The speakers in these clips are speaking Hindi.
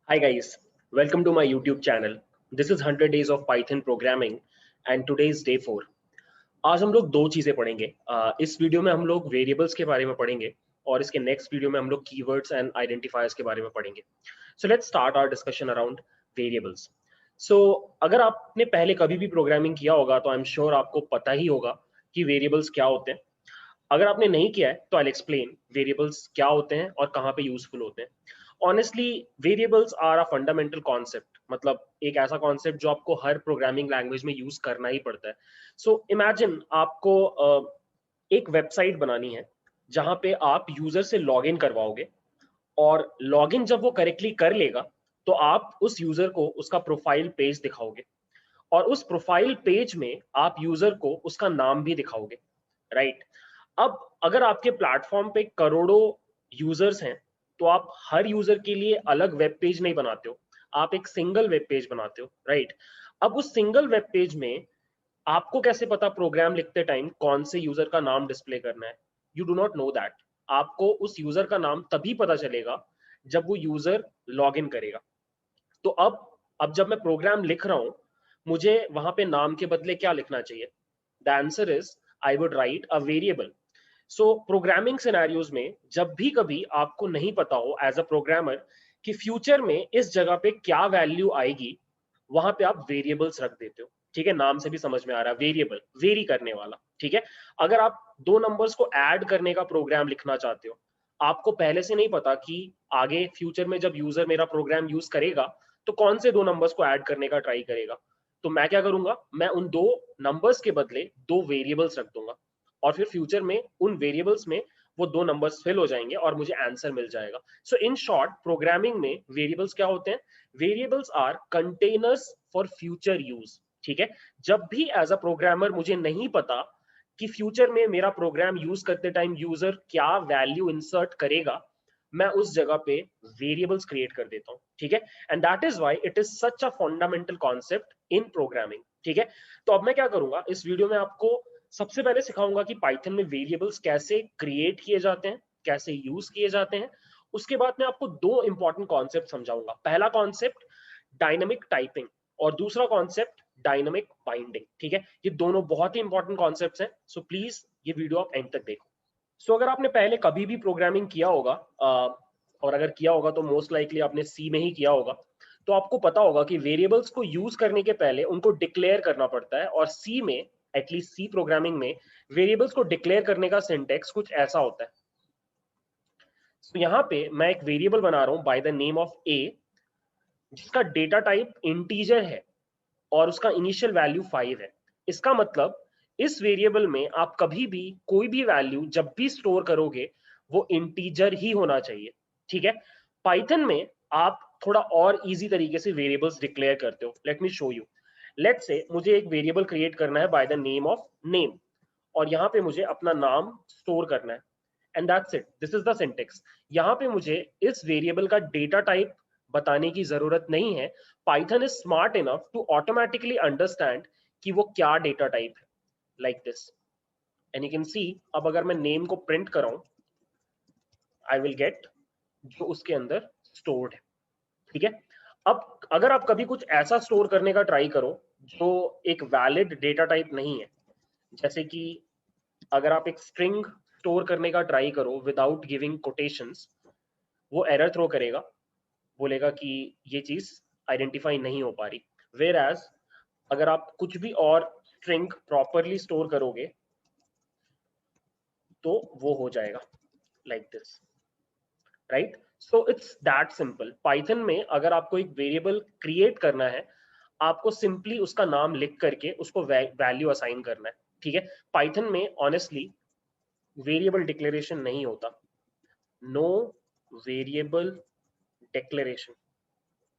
Hi guys, welcome to my YouTube channel. This is 100 days of Python programming and today is day 4. आज हम लोग दो चीजें पढ़ेंगे। इस वीडियो में हम लोग वेरिएबल्स के बारे में पढ़ेंगे और इसके नेक्स्ट वीडियो में हम लोग कीवर्ड्स एंड आइडेंटिफायर्स के बारे में पढ़ेंगे। So let's start our discussion around variables. So अगर आपने पहले कभी भी प्रोग्रामिंग किया होगा तो आई एम श्योर आपको पता ही होगा कि वेरिएबल्स क्या होते हैं। अगर आपने नहीं किया है तो आई एक्सप्लेन वेरिएबल्स क्या होते हैं और कहाँ पे यूजफुल होते हैं। Honestly variables are a fundamental concept, मतलब एक ऐसा कॉन्सेप्ट जो आपको हर प्रोग्रामिंग लैंग्वेज में यूज करना ही पड़ता है। सो इमेजिन आपको एक वेबसाइट बनानी है जहां पे आप यूजर से लॉग इन करवाओगे और लॉग इन जब वो करेक्टली कर लेगा तो आप उस यूजर को उसका प्रोफाइल पेज दिखाओगे और उस प्रोफाइल पेज में आप यूजर को उसका नाम भी दिखाओगे, राइट? अब अगर आपके प्लेटफॉर्म पे करोड़ों यूजर्स हैं तो आप हर यूजर के लिए अलग वेब पेज नहीं बनाते हो, आप एक सिंगल वेब पेज बनाते हो, राइट? अब उस सिंगल वेब पेज में आपको कैसे पता प्रोग्राम लिखते टाइम कौन से यूजर का नाम डिस्प्ले करना है? You do not know that. आपको उस यूजर का नाम तभी पता चलेगा जब वो यूजर लॉग इन करेगा। तो अब जब मैं प्रोग्राम लिख रहा हूं, मुझे वहां पे नाम के बदले क्या लिखना चाहिए? The answer is I would write a variable. So programming scenarios में जब भी कभी आपको नहीं पता हो एज अ प्रोग्रामर कि फ्यूचर में इस जगह पे क्या वैल्यू आएगी, वहां पे आप वेरिएबल्स रख देते हो। ठीक है, नाम से भी समझ में आ रहा है, वेरिएबल वेरी करने वाला। ठीक है, अगर आप दो नंबर्स को ऐड करने का प्रोग्राम लिखना चाहते हो, आपको पहले से नहीं पता कि आगे फ्यूचर में जब यूजर मेरा प्रोग्राम यूज करेगा तो कौन से दो नंबर्स को ऐड करने का ट्राई करेगा, तो मैं क्या करूंगा, मैं उन दो नंबर्स के बदले दो वेरिएबल्स रख दूंगा और फिर फ्यूचर में उन वेरिएबल्स में वो दो नंबर्स फिल हो जाएंगे और मुझे आंसर मिल जाएगा। सो इन शॉर्ट प्रोग्रामिंग में वेरिएबल्स क्या होते हैं? Variables are containers for future use. ठीक है, जब भी एज अ प्रोग्रामर मुझे नहीं पता कि फ्यूचर में मेरा प्रोग्राम यूज करते टाइम यूजर क्या वैल्यू इंसर्ट करेगा, मैं उस जगह पे वेरिएबल्स क्रिएट कर देता हूं। ठीक है, and that is why it is such a fundamental concept in programming. ठीक है, तो अब मैं क्या करूंगा, इस वीडियो में आपको सबसे पहले सिखाऊंगा कि पाइथन में वेरिएबल्स कैसे क्रिएट किए जाते हैं, कैसे यूज किए जाते हैं। उसके बाद मैं आपको दो इंपॉर्टेंट कॉन्सेप्ट समझाऊंगा। पहला कॉन्सेप्ट डायनामिक टाइपिंग और दूसरा कॉन्सेप्ट डायनामिक बाइंडिंग। ठीक है, ये दोनों बहुत ही इंपॉर्टेंट कॉन्सेप्ट्स हैं, सो प्लीज ये वीडियो आप एंड तक देखो। सो अगर आपने पहले कभी भी प्रोग्रामिंग किया होगा और अगर किया होगा तो मोस्ट लाइकली आपने सी में ही किया होगा, तो आपको पता होगा कि वेरिएबल्स को यूज करने के पहले उनको डिक्लेयर करना पड़ता है और सी में, एटलीस्ट सी प्रोग्रामिंग में, वेरिएबल्स को डिक्लेयर करने का सिंटेक्स कुछ ऐसा होता है। तो यहाँ पे मैं एक वेरिएबल बना रहा हूं बाय द नेम ऑफ ए, जिसका डेटा टाइप इंटीजर है और उसका इनिशियल वैल्यू 5 है। इसका मतलब इस वेरिएबल में आप कभी भी कोई भी वैल्यू जब भी स्टोर करोगे वो इंटीजर ही होना चाहिए। ठीक है, पाइथन में आप थोड़ा और इजी तरीके से वेरिएबल्स डिक्लेयर करते हो। Let me show you. Let's say मुझे एक वेरिएबल क्रिएट करना है by the name of name और यहाँ पे मुझे अपना नाम स्टोर करना है and that's it, this is the syntax. यहाँ पे मुझे इस वेरिएबल का डेटा टाइप बताने की जरूरत नहीं है। Python is smart enough to automatically understand कि वो क्या डेटा टाइप है, like this. And you can see, अब अगर मैं नेम को प्रिंट कराऊं, आई विल गेट जो उसके अंदर स्टोर्ड है। ठीक है, अब अगर आप कभी कुछ ऐसा स्टोर करने का ट्राई करो जो एक वैलिड डेटा टाइप नहीं है, जैसे कि अगर आप एक स्ट्रिंग स्टोर करने का ट्राई करो विदाउट गिविंग कोटेशंस, वो एरर थ्रो करेगा, बोलेगा कि ये चीज आइडेंटिफाई नहीं हो पा रही। वेयर एज अगर आप कुछ भी और स्ट्रिंग प्रॉपरली स्टोर करोगे तो वो हो जाएगा like this, right? So it's that simple. Python में अगर आपको एक वेरिएबल क्रिएट करना है, आपको सिंपली उसका नाम लिख करके उसको वैल्यू असाइन करना है। ठीक है, पाइथन में ऑनेस्टली वेरिएबल डिक्लेरेशन नहीं होता, नो वेरिएबल डिक्लेरेशन।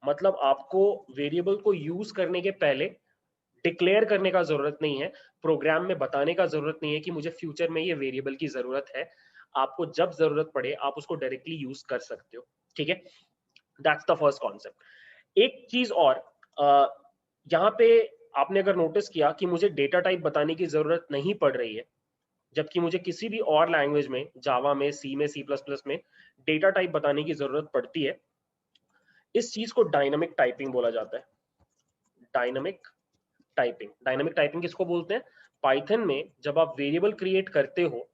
मतलब आपको वेरिएबल को यूज करने के पहले डिक्लेयर करने का जरूरत नहीं है, प्रोग्राम में बताने का जरूरत नहीं है कि मुझे फ्यूचर में ये वेरिएबल की जरूरत है। आपको जब जरूरत पड़े आप उसको डायरेक्टली यूज कर सकते हो। ठीक है, दैट्स द फर्स्ट कॉन्सेप्ट। एक चीज और, यहाँ पे आपने अगर नोटिस किया कि मुझे डेटा टाइप बताने की जरूरत नहीं पड़ रही है, जबकि मुझे किसी भी और लैंग्वेज में, जावा में, सी में, सी प्लस प्लस में डेटा टाइप बताने की जरूरत पड़ती है। इस चीज को डायनामिक टाइपिंग बोला जाता है। डायनामिक टाइपिंग, डायनामिक टाइपिंग किसको बोलते हैं? पाइथन में जब आप वेरिएबल क्रिएट करते हो,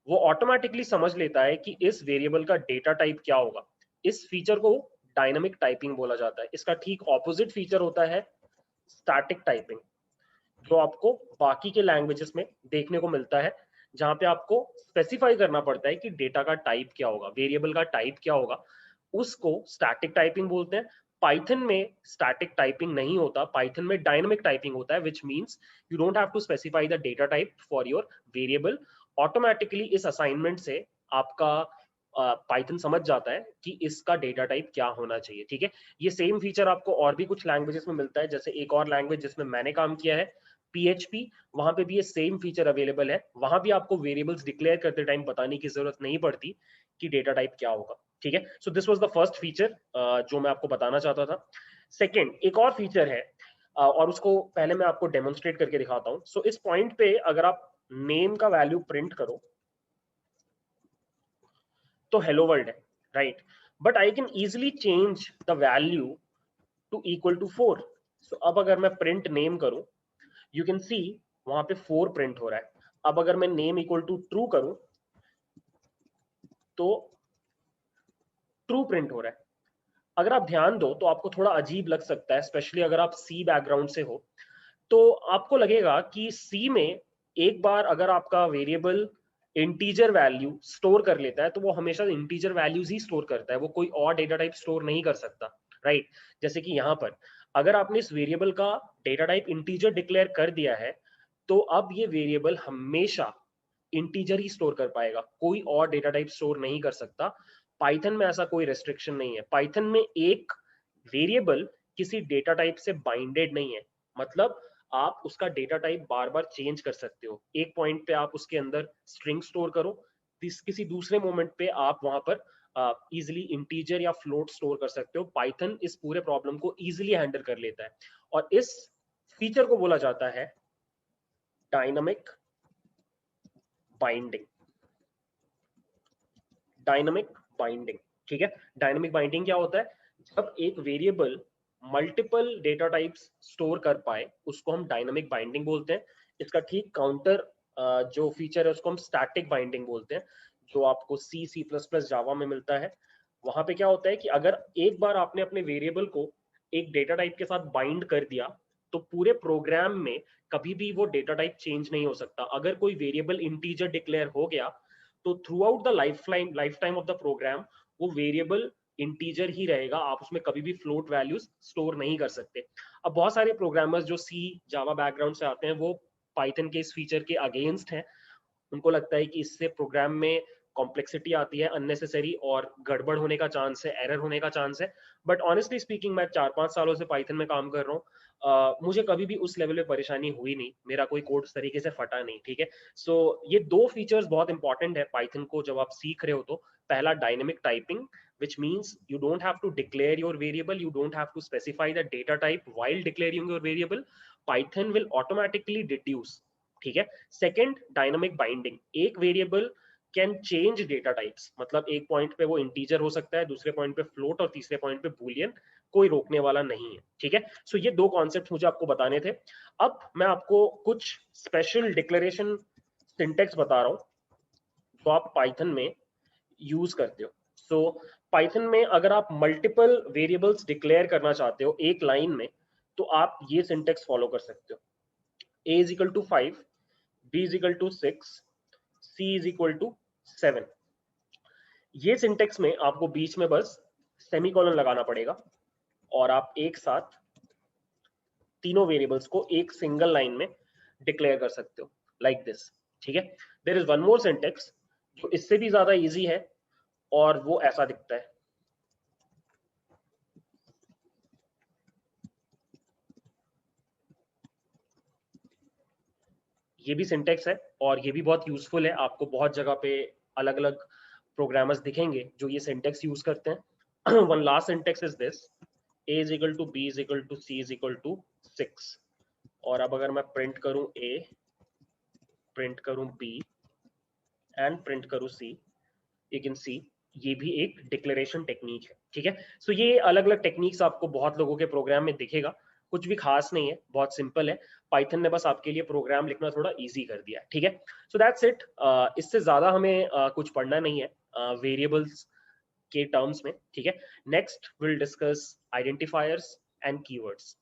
वो ऑटोमेटिकली समझ लेता है कि इस वेरिएबल का डेटा टाइप क्या होगा। इस फीचर को डायनामिक टाइपिंग बोला जाता है। इसका ठीक ऑपोजिट फीचर होता है स्टैटिक टाइपिंग, जो आपको बाकी के लैंग्वेजेस में देखने को मिलता है, जहां पे आपको स्पेसिफाई करना पड़ता है कि डेटा का टाइप क्या होगा, वेरिएबल का टाइप क्या होगा। उसको स्टैटिक टाइपिंग बोलते हैं। पाइथन में स्टैटिक टाइपिंग नहीं होता, पाइथन में डायनामिक टाइपिंग होता है, which means you don't have to specify the data type for your variable. Automatically इस असाइनमेंट से आपका पाइथन समझ जाता है कि इसका डेटा टाइप क्या होना चाहिए। ठीक है, ये सेम फीचर आपको और भी कुछ लैंग्वेजेस में मिलता है। जैसे एक और लैंग्वेज जिसमें मैंने काम किया है, PHP, वहां पे भी ये सेम फीचर अवेलेबल है। वहां भी आपको वेरिएबल्स डिक्लेयर करते टाइम बताने की जरूरत नहीं पड़ती कि डेटा टाइप क्या होगा। ठीक है, so this was the first feature जो मैं आपको बताना चाहता था। सेकंड, एक और फीचर है और उसको पहले मैं आपको डेमोन्स्ट्रेट करके दिखाता हूं। सो इस पॉइंट पे अगर आप नेम का वैल्यू प्रिंट करो तो हेलो वर्ल्ड है, right? But I can easily change the value to equal to 4। सो अब अगर मैं प्रिंट नेम करूं, यू कैन सी वहां पे 4 प्रिंट हो रहा है। अब अगर मैं नेम इक्वल टू ट्रू करूं तो ट्रू प्रिंट हो रहा है। अगर आप ध्यान दो तो आपको थोड़ा अजीब लग सकता है, स्पेशली अगर आप सी बैकग्राउंड से हो, तो आपको लगेगा कि सी में एक बार अगर आपका वेरिएबल इंटीजर वैल्यू स्टोर कर लेता है तो वो हमेशा इंटीजर वैल्यूज ही स्टोर करता है, वो कोई और डेटा टाइप स्टोर नहीं कर सकता, राइट? जैसे कि यहाँ पर अगर आपने इस वेरिएबल का डेटा टाइप इंटीजर डिक्लेयर कर दिया है, तो अब ये वेरिएबल हमेशा इंटीजर ही स्टोर कर पाएगा, कोई और डेटा टाइप स्टोर नहीं कर सकता। पाइथन में ऐसा कोई रेस्ट्रिक्शन नहीं है। पाइथन में एक वेरिएबल किसी डेटा टाइप से बाइंडेड नहीं है, मतलब आप उसका डेटा टाइप बार बार चेंज कर सकते हो। एक पॉइंट पे आप उसके अंदर स्ट्रिंग स्टोर करो, किसी दूसरे मोमेंट पे आप वहां पर इजिली इंटीजर या फ्लोट स्टोर कर सकते हो। पाइथन इस पूरे प्रॉब्लम को इजिली हैंडल कर लेता है और इस फीचर को बोला जाता है डायनामिक बाइंडिंग। डायनामिक बाइंडिंग, ठीक है? डायनामिक बाइंडिंग क्या होता है? जब एक variable multiple data types store कर पाए उसको हम डायनामिक बाइंडिंग बोलते हैं। इसका ठीक काउंटर जो फीचर है उसको हम स्टैटिक बाइंडिंग बोलते हैं, जो आपको C++ जावा में मिलता है। वहां पे क्या होता है कि अगर एक बार आपने अपने वेरिएबल को एक डेटा टाइप के साथ बाइंड कर दिया तो पूरे प्रोग्राम में कभी भी वो डेटा टाइप चेंज नहीं हो सकता। अगर कोई वेरिएबल इंटीजर डिक्लेयर हो गया तो throughout the lifetime of the program वो वेरिएबल इंटीजर ही रहेगा, आप उसमें कभी भी फ्लोट वैल्यूज स्टोर नहीं कर सकते। अब बहुत सारे प्रोग्रामर्स जो सी जावा बैकग्राउंड से आते हैं वो पाइथन के इस फीचर के अगेंस्ट हैं। उनको लगता है कि इससे प्रोग्राम में कॉम्प्लेक्सिटी आती है अननेसेसरी, और गड़बड़ होने का चांस है, एरर होने का चांस है। बट ऑनेस्टली स्पीकिंग, मैं 4-5 सालों से पाइथन में काम कर रहा हूँ, मुझे कभी भी उस लेवल पे परेशानी हुई नहीं, मेरा कोई कोड उस तरीके से फटा नहीं। ठीक है, सो ये दो फीचर्स बहुत इंपॉर्टेंट है पाइथन को जब आप सीख रहे हो तो। पहला dynamic typing, which means you don't have to declare your variable, you don't have to specify the data type while declaring your variable. Python will automatically deduce, ठीक है? सेकंड, डायनामिक बाइंडिंग, एक variable can change data types, मतलब एक पॉइंट पे वो इंटीजर हो सकता है, दूसरे पॉइंट पे फ्लोट और तीसरे पॉइंट पे बूलियन, कोई रोकने वाला नहीं है। ठीक है, सो ये दो कॉन्सेप्ट मुझे आपको बताने थे। अब मैं आपको कुछ स्पेशल डिक्लेरेशन सिंटेक्स बता रहा हूँ जो आप पाइथन में यूज करते हो। सो पाइथन में अगर आप मल्टीपल वेरिएबल्स डिक्लेयर करना चाहते हो एक लाइन में, तो आप ये सिंटेक्स फॉलो कर सकते हो। a is equal to 5, b is equal to 6, c is equal to 7। ये सिंटेक्स में आपको बीच में बस सेमीकोलन लगाना पड़ेगा और आप एक साथ तीनों वेरिएबल्स को एक सिंगल लाइन में डिक्लेयर कर सकते हो, लाइक दिस। ठीक है, there is one more syntax जो इससे भी ज्यादा इजी है और वो ऐसा दिखता है। ये भी सिंटेक्स है और ये भी बहुत यूजफुल है, आपको बहुत जगह पे अलग अलग प्रोग्रामर्स दिखेंगे जो ये सिंटेक्स यूज करते हैं। One last syntax is this, a is equal to b is equal to c is equal to 6। और अब अगर मैं प्रिंट करूं a, प्रिंट करूं b एंड प्रिंट करूं c, you can see ये भी एक डिक्लेरेशन टेक्निक है, ठीक है। सो ये अलग अलग टेक्निक्स आपको बहुत लोगों के प्रोग्राम में दिखेगा, कुछ भी खास नहीं है, बहुत सिंपल है। पाइथन ने बस आपके लिए प्रोग्राम लिखना थोड़ा इजी कर दिया है, ठीक है। So that's it. इससे ज्यादा हमें कुछ पढ़ना नहीं है वेरिएबल्स के टर्म्स में, ठीक है। Next will discuss identifiers and keywords.